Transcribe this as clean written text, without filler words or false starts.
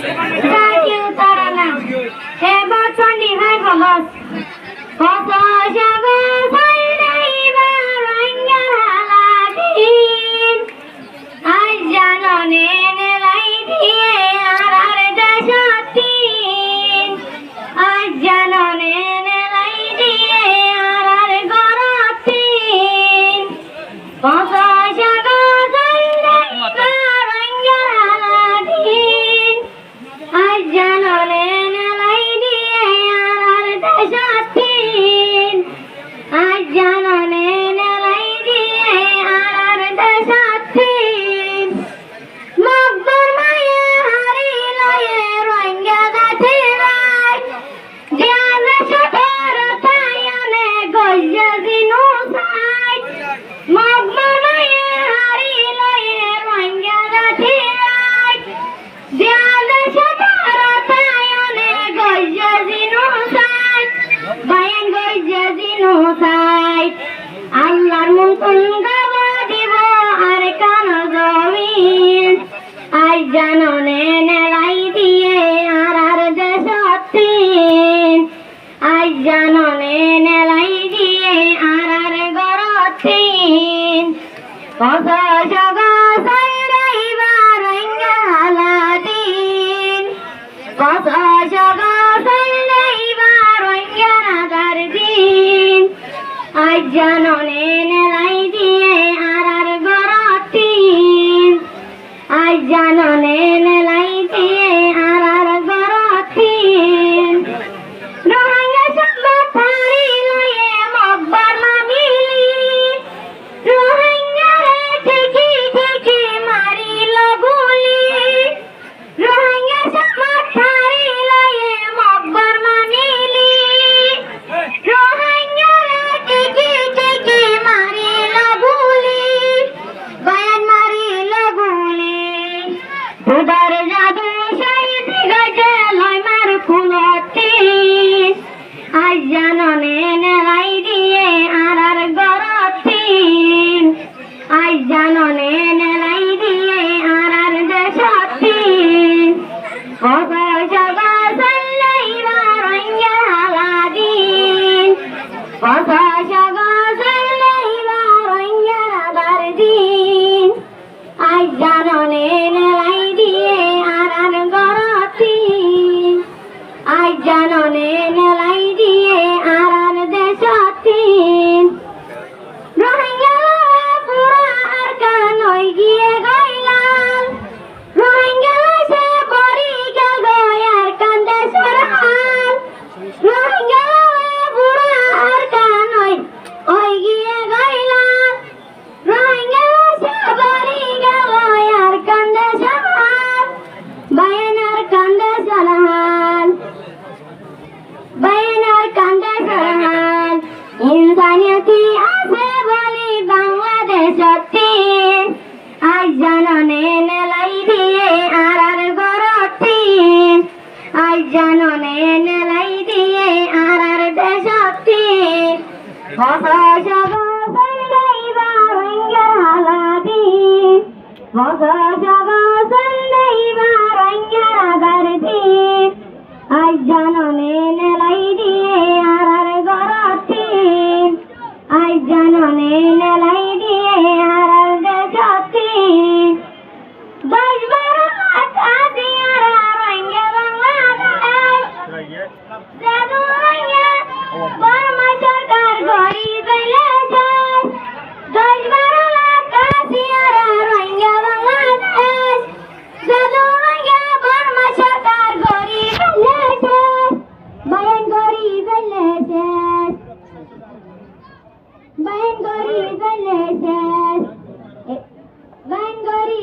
জাতীয় তারা না এবার চন্ডি ভাই ভগত কত সাগর সাইরাইবা রঙ্গা লাগিন আজ জাননে নেলাই দিয়ে আর দেশতিন আজ জাননে নেলাই দিয়ে আর গরতিন কত সাগর সাইরাইবা রঙ্গা লাগিন আজ জাননে নেলাই দিয়ে আর দেশতিন আজ জাননে নেলাই দিয়ে আর দেশতিন মকবর মায়া হারি লয়ে রঙ্গা গাছে রাই জানা সদর তায়নে গজ্জা দিনু সাই মকবর মায়া হারি লয়ে রঙ্গা গাছে রাই জানা সদর তায়নে গজ্জা দিনু সাই বায়ান গজ্জা দিনু সাই আল্লাহর মতন গাওয়া দিব আর কান জমিন আজ জাননে নেলাই দিয়ে আর দেশতিন আজ জাননে নেলাই দিয়ে আর গরতিন কত জগা সাইরাইবা রঙ্গা হালাদিন কত জগা সাইরাইবা রঙ্গা নাগার দিন আজ জাননে নেলাই দিয়ে আর গরতিন আজ জাননে নেলাই দিয়ে আর গরতিন রোহিঙ্গা সঙ্গে থারি লয়ে মকবর মামিলি রোহিঙ্গা রে ঠিকি ঠিকি মারিল গুলি রোহিঙ্গা সঙ্গে থারি লয়ে মকবর মামিলি রোহিঙ্গা রে ঠিকি ঠিকি মারিল গুলি বায়ান মারিল গুলি উদার জাদু শহীদ গজে লয় মার ফুলতিন আজ জাননে নেলাই দিয়ে আর গরতিন আজ জাননে নেলাই দিয়ে আর দেশতিন কত জগা সাল্লাইবা রঙ্গা হালাদিন কত জগা সাল্লাইবা রঙ্গা নাগার দিন আজ জাননে নেলাই দিয়ে আর গরতিন আজ জাননে নেলাই দিয়ে আর দেশতিন রোহিঙ্গা পুরা আর কানই গিয়ে গাইলাল রোহিঙ্গা সে বড়ি গেল আর কান্দে সরহাল রোহিঙ্গা পুরা আর কানই ওই গিয়ে গাইলাল রোহিঙ্গা সে বড়ি গেল আর কান্দে সরহাল বায়ানার কান্দে সরহাল বায়ানার কান্দে সরহাল ইনসানিয়তি আছে বলি বাংলাদেশতিন আজ জাননে নেলাই দিয়ে আর গরতিন আজ জাননে নেলাই দিয়ে আর দেশতিন কত জগা সাইরাইবা রঙ্গা হালাদিন কত জগা সাইরাইবা রঙ্গা নাগার দিন আজ জাননে নেলাই দিয়ে আর গরতিন আজ জাননে নেলাই দিয়ে আর দেশতিন 10-12 লাখ আসিয়ারা রঙ্গা বাংলাদেশ জাদু রঙ্গা বর্মা সরকার গড়ি গেলে 10-12 লাখ আসিয়ারা রঙ্গা বাংলাদেশ জাদু রঙ্গা বর্মা সরকার গড়ি গেলে বায়ান গড়ি গেলে বায়ান গড়ি গেলে বায়ান গড়ি